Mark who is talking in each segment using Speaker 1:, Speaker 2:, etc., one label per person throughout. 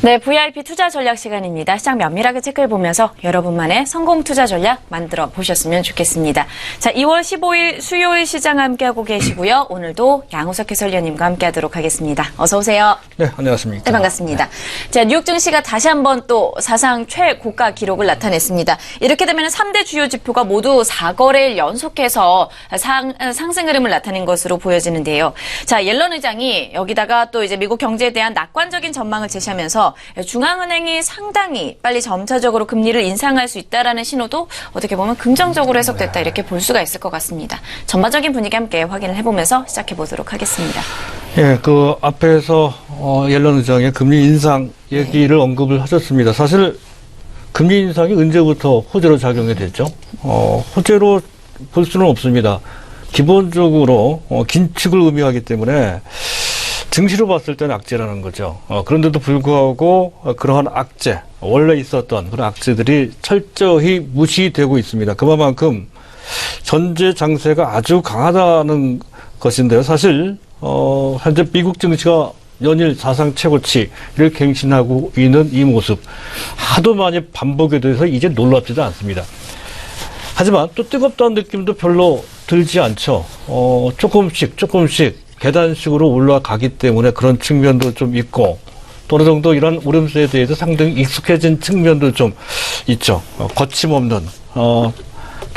Speaker 1: 네, VIP 투자 전략 시간입니다. 시장 면밀하게 체크해 보면서 여러분만의 성공 투자 전략 만들어 보셨으면 좋겠습니다. 자, 2월 15일 수요일 시장 함께하고 계시고요. 오늘도 양우석 해설위원님과 함께하도록 하겠습니다. 어서 오세요.
Speaker 2: 네, 안녕하십니까.
Speaker 1: 네, 반갑습니다. 네. 자, 뉴욕 증시가 다시 한번 또 사상 최고가 기록을 나타냈습니다. 이렇게 되면 3대 주요 지표가 모두 4거래일 연속해서 상승 흐름을 나타낸 것으로 보여지는데요. 자, 옐런 의장이 여기다가 또 이제 미국 경제에 대한 낙관적인 전망을 제시하면서 중앙은행이 상당히 빨리 점차적으로 금리를 인상할 수 있다라는 신호도 어떻게 보면 긍정적으로 해석됐다 이렇게 볼 수가 있을 것 같습니다. 전반적인 분위기 함께 확인을 해보면서 시작해 보도록 하겠습니다.
Speaker 2: 예, 그 앞에서 옐런 의장의 금리 인상 얘기를 언급을 하셨습니다. 사실 금리 인상이 언제부터 호재로 작용이 됐죠? 호재로 볼 수는 없습니다. 기본적으로 긴축을 의미하기 때문에 증시로 봤을 때는 악재라는 거죠. 그런데도 불구하고 그러한 악재, 원래 있었던 그런 악재들이 철저히 무시되고 있습니다. 그만큼 전제 장세가 아주 강하다는 것인데요. 사실 현재 미국 증시가 연일 사상 최고치를 갱신하고 있는 이 모습 하도 많이 반복에 대해서 이제 놀랍지도 않습니다. 하지만 또 뜨겁다는 느낌도 별로 들지 않죠. 조금씩 계단식으로 올라가기 때문에 그런 측면도 좀 있고 또 어느 정도 이런 오름세에 대해서 상당히 익숙해진 측면도 좀 있죠. 거침없는 또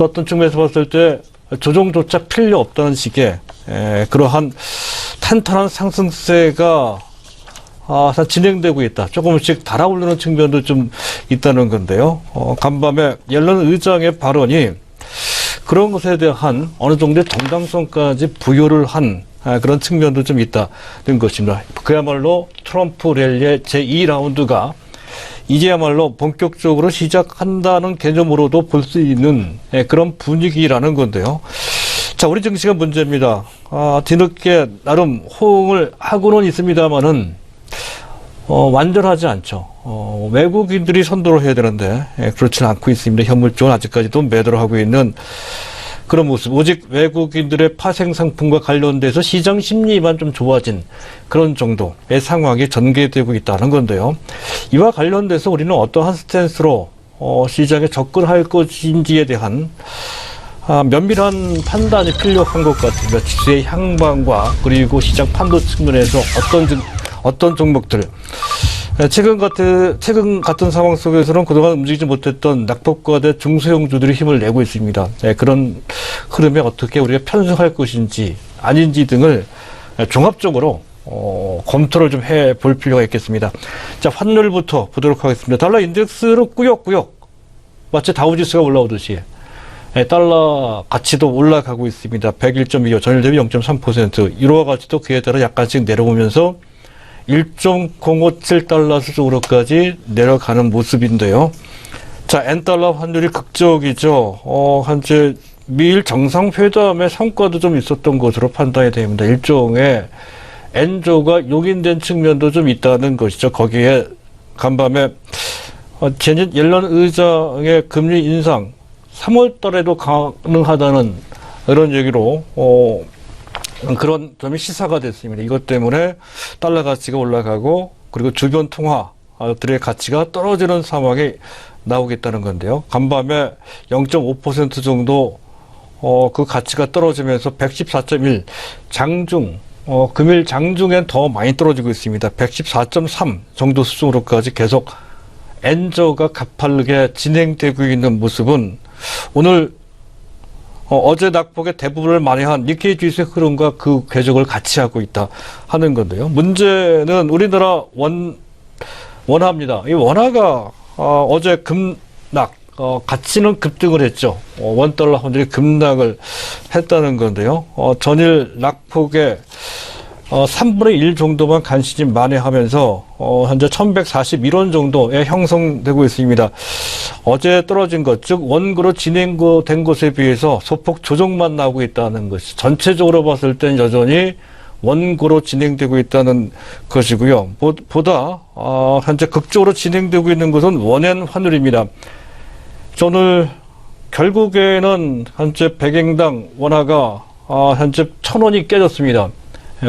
Speaker 2: 어떤 측면에서 봤을 때 조정조차 필요 없다는 식의 그러한 탄탄한 상승세가 진행되고 있다. 조금씩 달아오르는 측면도 좀 있다는 건데요. 간밤에 옐런 의장의 발언이 그런 것에 대한 어느 정도의 정당성까지 부여를 한 그런 측면도 좀 있다는 것입니다. 그야말로 트럼프 랠리의 제2라운드가 이제야말로 본격적으로 시작한다는 개념으로도 볼 수 있는 그런 분위기라는 건데요. 자, 우리 증시가 문제입니다. 뒤늦게 나름 호응을 하고는 있습니다만은 완전하지 않죠. 외국인들이 선도를 해야 되는데 그렇지는 않고 있습니다. 현물 쪽은 아직까지도 매도를 하고 있는 그런 모습. 오직 외국인들의 파생 상품과 관련돼서 시장 심리만 좀 좋아진 그런 정도의 상황이 전개되고 있다는 건데요. 이와 관련돼서 우리는 어떠한 스탠스로 시장에 접근할 것인지에 대한 면밀한 판단이 필요한 것 같습니다. 지수의 향방과 그리고 시장 판도 측면에서 어떤 종목들 최근 같은 상황 속에서는 그동안 움직이지 못했던 낙폭과대 중소형주들이 힘을 내고 있습니다. 그런 흐름에 어떻게 우리가 편승할 것인지 아닌지 등을 종합적으로 검토를 좀 해볼 필요가 있겠습니다. 자, 환율부터 보도록 하겠습니다. 달러 인덱스는 꾸역꾸역 마치 다우지수가 올라오듯이 달러 가치도 올라가고 있습니다. 101.25 전일 대비 0.3%, 유로화 가치도 그에 따라 약간씩 내려오면서 1.057달러 수준으로까지 내려가는 모습인데요. 자, 엔달러 환율이 극적이죠. 현재 미일 정상회담의 성과도 좀 있었던 것으로 판단이 됩니다. 일종의 엔조가 용인된 측면도 좀 있다는 것이죠. 거기에 간밤에 제닛 옐런 의장의 금리 인상 3월 달에도 가능하다는 이런 얘기로 그런 점이 시사가 됐습니다. 이것 때문에 달러 가치가 올라가고 그리고 주변 통화들의 가치가 떨어지는 상황이 나오겠다는 건데요. 간밤에 0.5% 정도 그 가치가 떨어지면서 114.1 장중 금일 장중엔 더 많이 떨어지고 있습니다. 114.3 정도 수준으로까지 계속 엔저가 가파르게 진행되고 있는 모습은 오늘 어제 낙폭의 대부분을 만회한 니케이 지수의 흐름과 그 궤적을 같이 하고 있다 하는 건데요. 문제는 우리나라 원화입니다. 이 원화가 어제 급락, 가치는 급등을 했죠. 원달러 환율이 급락을 했다는 건데요. 전일 낙폭의 3분의 1 정도만 간신히 만회하면서 현재 1141원 정도에 형성되고 있습니다. 어제 떨어진 것, 즉 원고로 진행된 것에 비해서 소폭 조정만 나오고 있다는 것이 전체적으로 봤을 땐 여전히 원고로 진행되고 있다는 것이고요. 보다 현재 극적으로 진행되고 있는 것은 원엔 환율입니다. 오늘 결국에는 현재 100엔당 원화가 현재 1,000원이 깨졌습니다.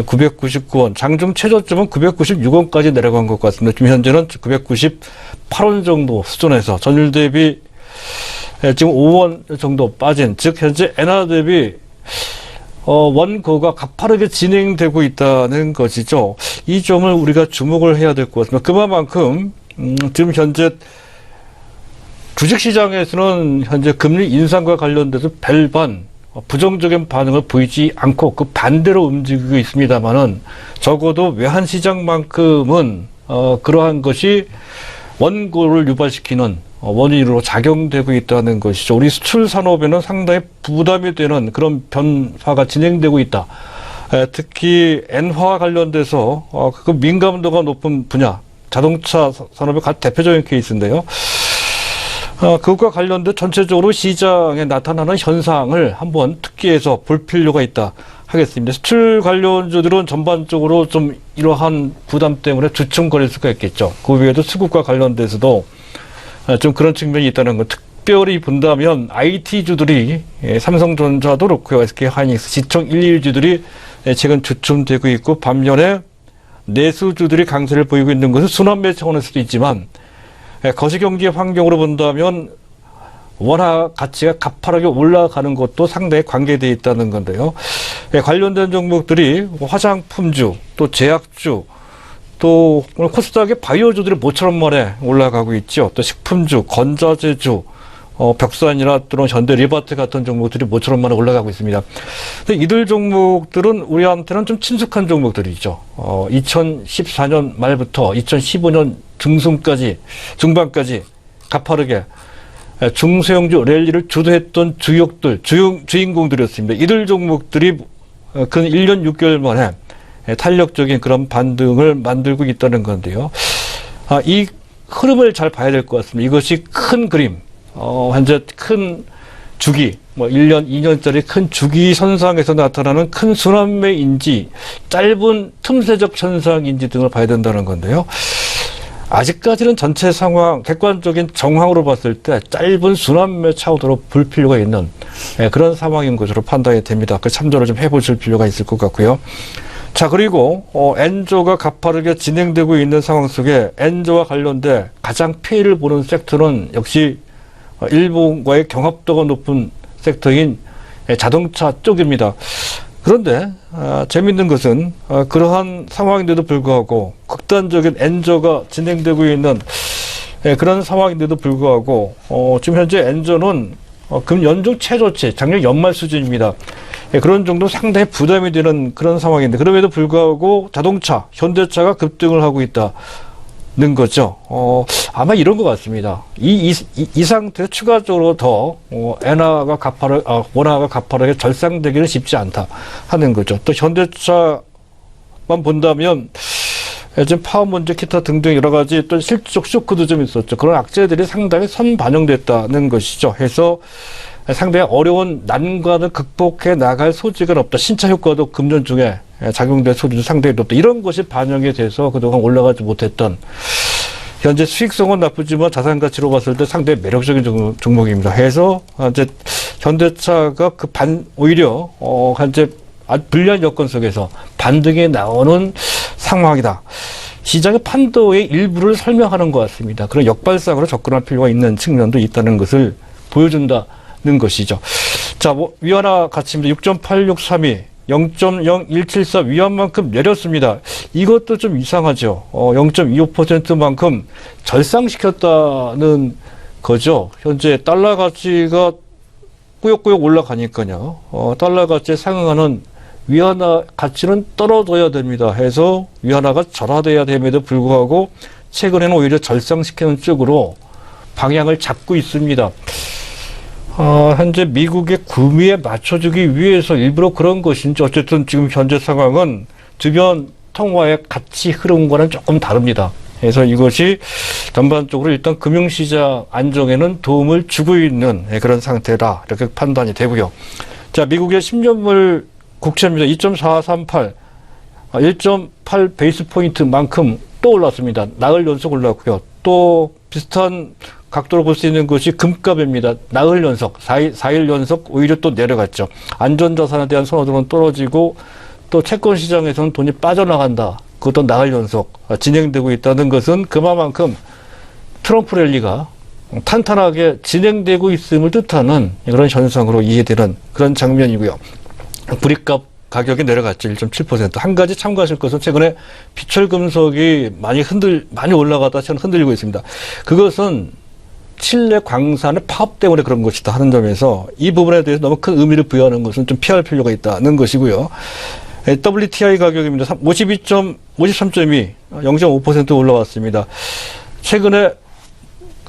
Speaker 2: 999원, 장중 최저점은 996원까지 내려간 것 같습니다. 지금 현재는 998원 정도 수준에서 전일 대비 지금 5원 정도 빠진, 즉 현재 엔화 대비 원고가 가파르게 진행되고 있다는 것이죠. 이 점을 우리가 주목을 해야 될 것 같습니다. 그만큼 지금 현재 주식시장에서는 현재 금리 인상과 관련돼서 별반 부정적인 반응을 보이지 않고 그 반대로 움직이고 있습니다만은 적어도 외환시장만큼은 그러한 것이 원고를 유발시키는 원인으로 작용되고 있다는 것이죠. 우리 수출 산업에는 상당히 부담이 되는 그런 변화가 진행되고 있다. 특히 엔화 관련돼서 그 민감도가 높은 분야, 자동차 산업의 대표적인 케이스인데요. 그것과 관련된 전체적으로 시장에 나타나는 현상을 한번 특기해서 볼 필요가 있다 하겠습니다. 수출 관련주들은 전반적으로 좀 이러한 부담 때문에 주춤거릴 수가 있겠죠. 그 외에도 수급과 관련돼서도 좀 그런 측면이 있다는 것. 특별히 본다면 IT주들이 삼성전자도 그렇고요. SK하이닉스, 시총 1위주들이 최근 주춤되고 있고, 반면에 내수주들이 강세를 보이고 있는 것은 순환매 차원에서도 있지만 거시경제 환경으로 본다면 원화 가치가 가파르게 올라가는 것도 상당히 관계되어 있다는 건데요. 관련된 종목들이 화장품주, 또 제약주, 또 오늘 코스닥의 바이오주들이 모처럼 만에 올라가고 있죠. 또 식품주, 건자재주, 벽산이나 또는 현대리바트 같은 종목들이 모처럼 만에 올라가고 있습니다. 근데 이들 종목들은 우리한테는 좀 친숙한 종목들이죠. 2014년 말부터 2015년 중반까지 가파르게 중소형주 랠리를 주도했던 주인공들이었습니다. 이들 종목들이 근 1년 6개월 만에 탄력적인 그런 반등을 만들고 있다는 건데요. 이 흐름을 잘 봐야 될 것 같습니다. 이것이 큰 그림, 현재 큰 주기, 1년, 2년짜리 큰 주기 현상에서 나타나는 큰 순환매인지, 짧은 틈새적 현상인지 등을 봐야 된다는 건데요. 아직까지는 전체 상황, 객관적인 정황으로 봤을 때 짧은 순환매 차우도로 볼 필요가 있는 그런 상황인 것으로 판단이 됩니다. 그 참조를 좀 해보실 필요가 있을 것 같고요. 자, 그리고 엔저가 가파르게 진행되고 있는 상황 속에 엔저와 관련돼 가장 피해를 보는 섹터는 역시 일본과의 경합도가 높은 섹터인 자동차 쪽입니다. 그런데 재미있는 것은 그러한 상황인데도 불구하고 극단적인 엔저가 진행되고 있는 그런 상황인데도 불구하고 지금 현재 엔저는 금 연중 최저치, 작년 연말 수준입니다. 그런 정도 상당히 부담이 되는 그런 상황인데, 그럼에도 불구하고 자동차, 현대차가 급등을 하고 있다는 거죠. 아마 이런 것 같습니다. 이 상태에 추가적으로 더 원화가 가파르게 절상되기는 쉽지 않다 하는 거죠. 또 현대차만 본다면 지금 파업 문제, 기타 등등 여러 가지 또 실질적 쇼크도 좀 있었죠. 그런 악재들이 상당히 선반영됐다는 것이죠. 해서 상당히 어려운 난관을 극복해 나갈 소지가 없다. 신차 효과도 금년 중에 작용될 소지도 상당히 높다. 이런 것이 반영이 돼서 그동안 올라가지 못했던, 현재 수익성은 나쁘지만 자산 가치로 봤을 때 상당히 매력적인 종목입니다. 해서 이제 현대차가 오히려 현재 불리한 여건 속에서 반등이 나오는 상황이다. 시장의 판도의 일부를 설명하는 것 같습니다. 그런 역발상으로 접근할 필요가 있는 측면도 있다는 것을 보여준다는 것이죠. 자, 위안화 가치입니다. 6.8632, 0.0174 위안만큼 내렸습니다. 이것도 좀 이상하죠. 0.25%만큼 절상시켰다는 거죠. 현재 달러 가치가 꾸역꾸역 올라가니까요. 달러 가치에 상응하는 위안화 가치는 떨어져야 됩니다. 해서 위안화가 절하돼야 됨에도 불구하고 최근에는 오히려 절상시키는 쪽으로 방향을 잡고 있습니다. 현재 미국의 구미에 맞춰주기 위해서 일부러 그런 것인지, 어쨌든 지금 현재 상황은 주변 통화의 가치 흐름과는 조금 다릅니다. 그래서 이것이 전반적으로 일단 금융시장 안정에는 도움을 주고 있는 그런 상태다, 이렇게 판단이 되고요. 자, 미국의 10년물 국채입니다. 2.438, 1.8 베이스 포인트만큼 또 올랐습니다. 나흘 연속 올랐고요. 또 비슷한 각도로 볼 수 있는 것이 금값입니다. 나흘 연속, 4일 연속 오히려 또 내려갔죠. 안전자산에 대한 선호도는 떨어지고 또 채권 시장에서는 돈이 빠져나간다. 그것도 나흘 연속 진행되고 있다는 것은 그만큼 트럼프 랠리가 탄탄하게 진행되고 있음을 뜻하는 그런 현상으로 이해되는 그런 장면이고요. 불이값 가격이 내려갔죠. 1.7%. 한 가지 참고하실 것은 최근에 비철금속이 많이 올라가다 최근 흔들리고 있습니다. 그것은 칠레 광산의 파업 때문에 그런 것이다 하는 점에서 이 부분에 대해서 너무 큰 의미를 부여하는 것은 좀 피할 필요가 있다는 것이고요. WTI 가격입니다. 53.2, 0.5% 올라왔습니다. 최근에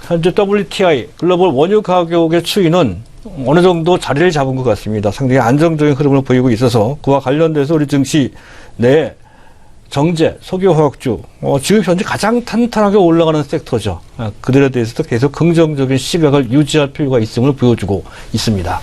Speaker 2: 현재 WTI, 글로벌 원유 가격의 추이는 어느 정도 자리를 잡은 것 같습니다. 상당히 안정적인 흐름을 보이고 있어서 그와 관련돼서 우리 증시 내 정제, 석유화학주, 지금 현재 가장 탄탄하게 올라가는 섹터죠. 그들에 대해서도 계속 긍정적인 시각을 유지할 필요가 있음을 보여주고 있습니다.